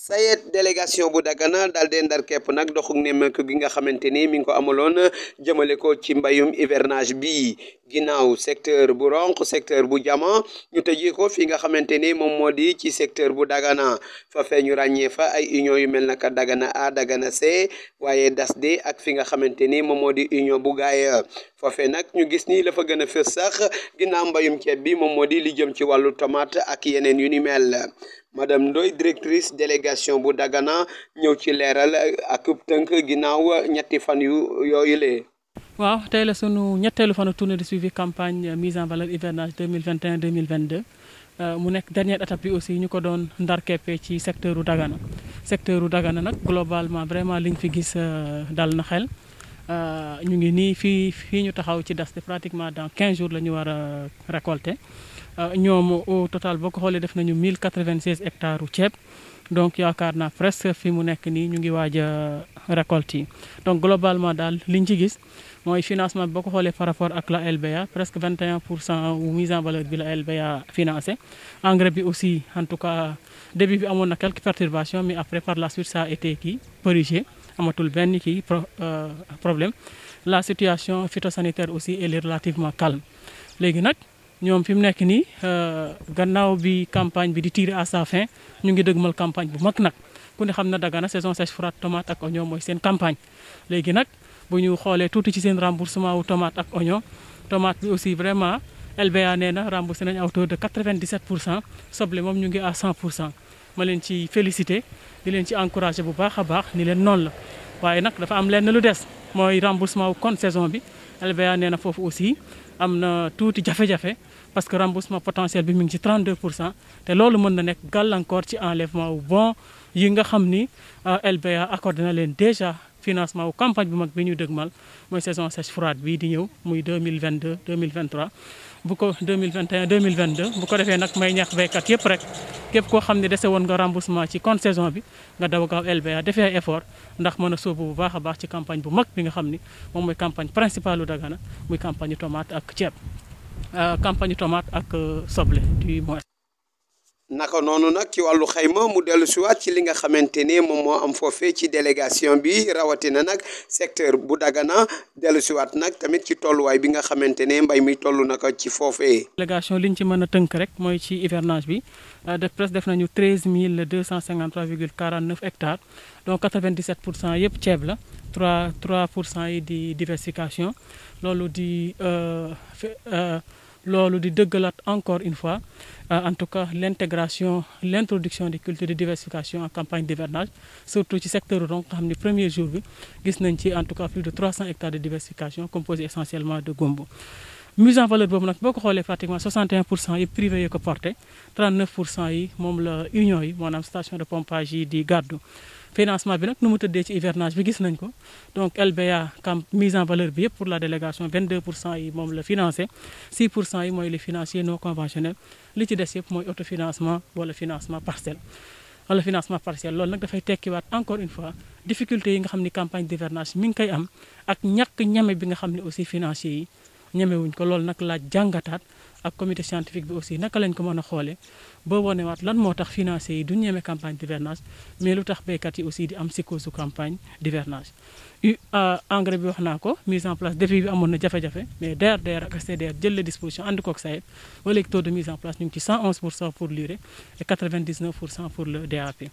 sayet délégation bu Dagana daal dee ndar képp nag doxug nemmeeku gi nga xamante ni mi ngi ko amaloon jëmale ko ci mbayum hivernage bi ginnaaw secteur bu Ronk secteur bu Jama ñu tëjee ko fi nga xamante ni moom moo di ci secteur bu Dagana fa fee ñu ràññee fa ay union yu mel naka Dagana A Dagana C waaye DASD ak fi nga xamante ni moom moo di union bu Gaaya foofee nag ñu gis ni la fa gën a fës sax ginnaaw mbayum ceeb bi moom moo di li jëm ci wàllu tomate ak yeneen yu ni mel madame Ndoye directrice délégation bu Dagana ñëw ci leeral ak tënk ginnaaw ñetti fan yooyu lee waaw tey la sunu ñetteelu fanu tournée de suivi campagne mise en valeur hivernage 2021 2022 mu nekk dernière étape bi aussi ñu ko doon ndar keppe ci secteur u Dagana secteur u Dagana nag globalement vraiment liñ fi gis dal na xel ñu ngi nii fii ñu taxaw ci DASD pratiquement dans 15 jours la ñu war a récolter ñoom au total boo ko xoolee def nañu 1096 hectares u ceeb donc yaakaar naa presque fi mu nekk nii ñu ngi waaj a récolte yi donc globalement daal liñ ci gis mooy financement bi boo ko xoolee par rapport ak la LBA presque 21% wu mise en valeur bi la LBA financé engrais bi aussi en tout cas début bi amoon na quelques perturbations mais après par la suite ça a été corrigé amatul benn problème la situation phytosanitaire aussi elle est relativement calme léegi nag ñoom fi mu nekk nii gannaaw bi campagne bi di tirer à sa fin ñu ngi dëgmal campagne bu mag nag ku ne xam na Dagana saison sèche froide tomate ak oignon mooy seen campagne léegi nag bu ñu xoolee tuuti ci seen remboursement wu tomate ak oignon tomate bi aussi vraiment LBA nee na remboursé nañu à hauteur de 97% soble moom ñu ngi à 100% ma leen ci félicité di leen ci encouragé bu baax a baax ni leen noonu la waaye nag dafa am lenn lu des mooy remboursement wu compte saison bi LBA nee na foofu aussi am na tuuti jafe-jafe parce que remboursement potentiel bi mu ngi ci 32% te loolu mën na nekk gàllankoor ci enlèvement wu bon yi nga xam ni LBA accordé na leen déjà financement wu campagne bu mag bi ñu dëgmal mooy saison sèche froide bii di ñëw muy 2022 2023 bu ko 2021 2022 bu ko defee nag may ñaax béykat yëpp rek képp koo xam ne dese woon nga remboursement ci compte saison bi nga daw gaaw LBA defee ay effort ndax mën a sóobu bu baax a baax ci campagne bu mag bi nga xam ni moom mooy campagne principale u Dagana muy campagne tomate ak ceeb campagne tomate ak soble du moins. naka noonu nag ci wàllu xayma mu dellu siwaat ci li nga xamante ni moom moo am foofee ci délégation bi rawatina nag secteur bu Dagana dellu siwaat nag tamit ci tolluwaay bi nga xamante ne mbay mi toll naka ci foofee. délégation li ñu ci mën a tënk rek mooy ci hivernage bi presque def nañu 13 253,49 hectares donc 97% yëpp ceeb la 3% yi di diversification loolu di dëggalaat encore une fois en tout cas l'introduction des cultures de diversification en campagne d'hivernage surtout ci secteur Ronk nga xam ne premier jour bi gis nañ ci en tout cas plus de 300 hectares de diversification composés essentiellement de gombo mise en valeur boobu nag boo ko xoolee pratiquement 61% yi privé yi ko porté 39% yi moom la union yi maanaam station de pompage yi di gàddu financement bi nag nu mu tëddee ci hivernage bi gis nañ ko donc LBA mise en valeur bi yëpp pour la délégation 22% yi moom la financé 6% yi mooy les financiers non conventionnels li ci des yëpp mooy autofinancement wala financement partiel loolu nag dafay tekkiwaat encore une fois difficulté yi nga xam ni campagne d'hivernage mi ngi koy am ak ñàkk ñeme bi nga xam ne aussi financiers yi ñemewuñ ko loolu nag laaj jàngataat ak comité scientifique bi aussi naka lañ ko mën a xoolee ba wonewaat lan moo tax financiers yi duñ ñeme campagne d'hivernage mais lu tax béykat yi aussi di am psychose campagne d'hivernage engrais bi wax naa ko mise en place depuis bi amoon na jafe-jafe mais DRDR ak SDR jël les dispositions ànd koog SAED ba léegi taux de mise en place ñu ngi ci 111% pour l'urée et 99% pour le DAP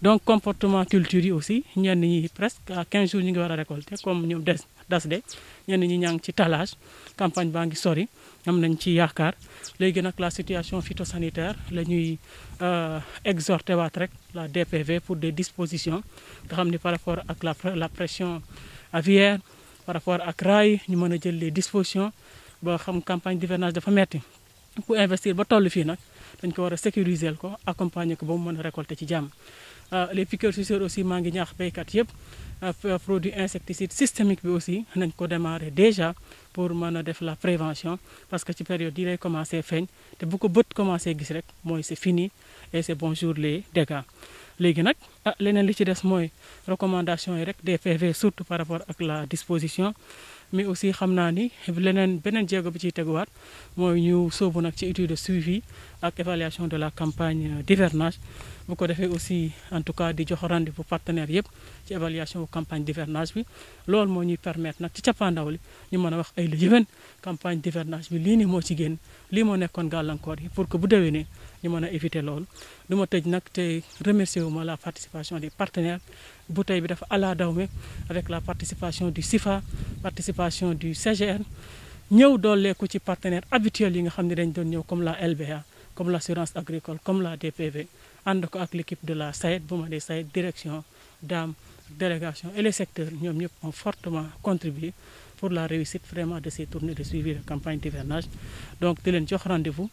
donc comportement culture yi aussi ñenn ñi presque à 15 jours ñu ngi war a récolter comme ñoom DASD ñenn ñi ñaa ngi ci talage campagne baa ngi sori am nañ ci yaakaar léegi nag la situation phytosanitaire la ñuy exhorté waat rek la DPV pour des dispositions nga xam ni par rapport ak la pression aviaire par rapport ak raay ñu mën a jël les dispositions ba xam campagne d'hivernage dafa metti ku investir ba toll fii nag dañ ko war a sécuriser ko accompagner ko ba mu mën a récolter ci jàmm les piqueurs suceurs aussi maa ngi ñaax béykat yëpp produit insecticide systémique bi aussi nañ ko démarrer déjà pour mën a def la prévention parce que ci période yi lay commencé feeñ te bu ko bët commencé gis rek mooy c'est fini et c'est bonjour les dégâts léegi nag leneen li ci des mooy recommandation yi rek des PV surtout par rapport ak la disposition mais aussi xam naa ni beneen jéego bi ciy teguwaat mooy ñu sóobu nag ci étude de suivi ak évaluation de la campagne d'hivernage bu ko defee aussi en tout cas di jox rendez-vous partenaires yëpp ci évaluation campagne d'hivernage bi loolu moo ñuy permettre nag ci cappaandaw li ñu mën a wax ay la yëwén campagne d'hivernage bi lii nii moo ci génn lii moo nekkoon gàllankoor yi pour que bu déwénee ñu mën a éviter loolu du ma tëj nag te remercier wu ma la participation des partenaires bu tey bi dafa ala dawme avec la participation du CIFA participation du CGN ñëw dooleeku ci partenaires habituels yi nga xam ne dañ doon ñëw comme la LBA comme l'assurance agricole comme la DPV ànd ko ak l'équipe de la SAED bu ma dee SAED direction DAM délégation et les secteurs ñoom ñëpp ont fortement contribué pour la réussite vraiment de ces tournées de suivi de campagne d'hivernage donc di leen jox rendez-vous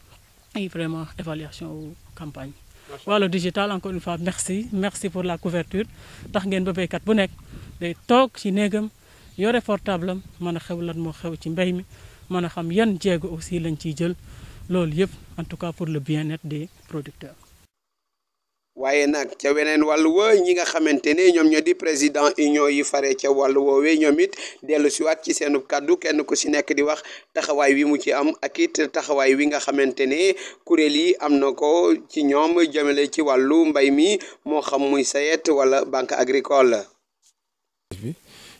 et vraiment évaluation wu campagne wàllu digital encore une fois merci pour la couverture tax ngeen ba béykat bu nekk day toog ci néegam yore portable am mën a xew lan moo xew ci mbéy mi mën a xam yan jéego aussi lañ ciy jël loolu yëpp en tout cas pour le bien-être des producteurs. waaye nag ca weneen wàllu wa ñi nga xamante ne ñoom ñoo di président union yi fare ca wàllu woowee ñoom it dellu siwaat ci seenu kàddu kenn ku si nekk di wax taxawaay wi mu ci am ak it taxawaay wi nga xamante ne kuréel yi am na ko ci ñoom jëmale ci wàllu mbay mi moo xam muy SAED wala banque agricole.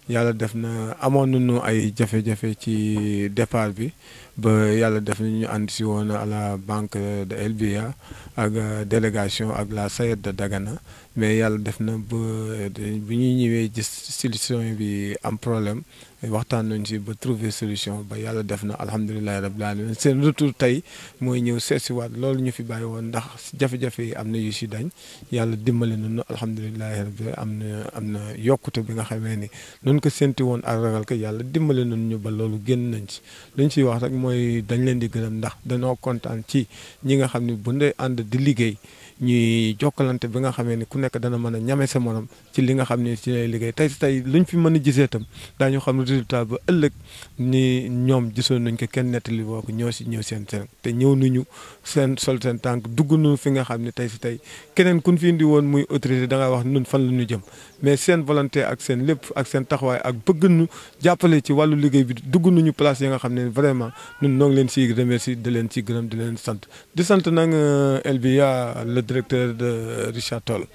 yàlla def na amoon nañu ay jafe-jafe ci départ bi ba yàlla def na ñu ànd si woon à la banque de LBA ak délégation ak la SAED de Dagana mais yàlla def na ba bi ñuy ñëwee gis solution bi am problème waxtaan nañ si ba trouver solution ba yàlla def na alhamdulilahi rabbil alamin seen retour tey mooy ñëw seesiwaat loolu ñu fi bàyyi woon ndax jafe-jafe yi am na yu si dañ yàlla dimbali nañu alhamdulilahi rabbil am na yokkute bi nga xamee ni nun ko sénti woon ak ragal ko yàlla dimbali nañu ñu ba loolu génn nañ ci luñ ciy wax rek mooy dañ leen di gërëm ndax dañoo kontaan ci ñi nga xam ne bu ndee ànd di liggéey ñuy jokkalante bi nga xamee ni ku nekk dana mën a ñame sa morom ci li nga xam ne ci lay liggéey tey luñ fi mën a gisee itam daañu xam résultat ba ëllëg ni ñoom gisoon nañ ko kenn nettali boo ko ñoo si ñëw seen te ñëw nañu seen sol seen tànk dugg nañu fi nga xam ne tey keneen kun fi indi woon muy autorité da nga wax nun fan la ñu jëm mais seen volonté ak seen lépp ak seen taxawaay ak bëgg nu jàppale ci wàllu liggéey bi dugg nañu place yi nga xam ne vraiment nun noo ngi leen siy remercier di leen ci gërëm di leen sant di sant nag LBA le directeur de Richard Toll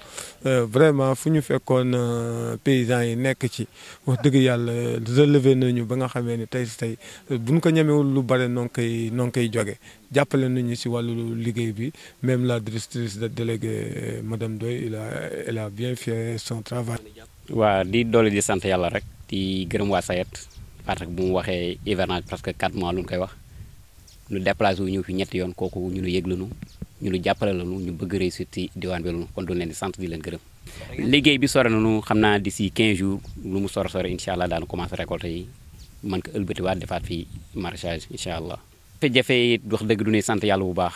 vraiment fu ñu fekkoon paysans yi nekk ci wax dëgg yàlla relevé nañu ba nga xamee ni tey buñ ko ñemewul lu bare noo ngi koy jóge jàppale nañu si wàllu liggéey bi même la directrice de déléguée madame Doy elle a bien fait son travail. waa di doole di sant yàlla rek di gërëm waa SAED parce que bu mu waxee hivernage presque 4 mois lu ñu koy wax ñu déplacé wu ñëw fi ñetti yoon kooku ñu nu yëg lanu ñu nu jàppale lanu ñu bëgg réussir ci diwaan bi lanu kon du leen di sant di leen gërëm. liggéey bi sore nañu xam naa d'ici 15 jours lu mu sore incha allah daanu commencé récolter yi mën ko ëlbatiwaat defaat fii maraîchage incha allah. jafe-jafe yi wax dëgg du ne sant yàlla bu baax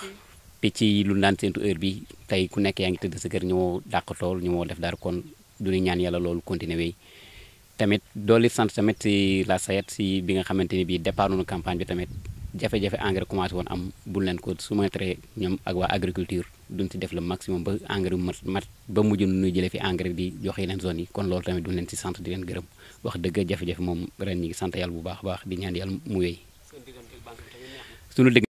picc yi lu daan séntu heure bi tey ku nekk yaa ngi tëdd sa kër ñëwoo dàq tool ñëwoo def dara kon du ñu ñaan yàlla loolu continuer wéy tamit dooli sant tamit si la SAED si bi nga xamante ni bii départ nañu campagne bi tamit jafe-jafe engrais commencé woon am bul leen ko soumettre ñoom ak waa agriculture duñ si def le maximum ba engrais mat ba mujj nu jëlee fi engrais di joxe leen zone yi kon loolu tamit duñ leen si sant di leen gërëm wax dëgg jafe-jafe moom ren ñi ngi sant yàlla bu baax a baax di ñaan yàlla mu wéy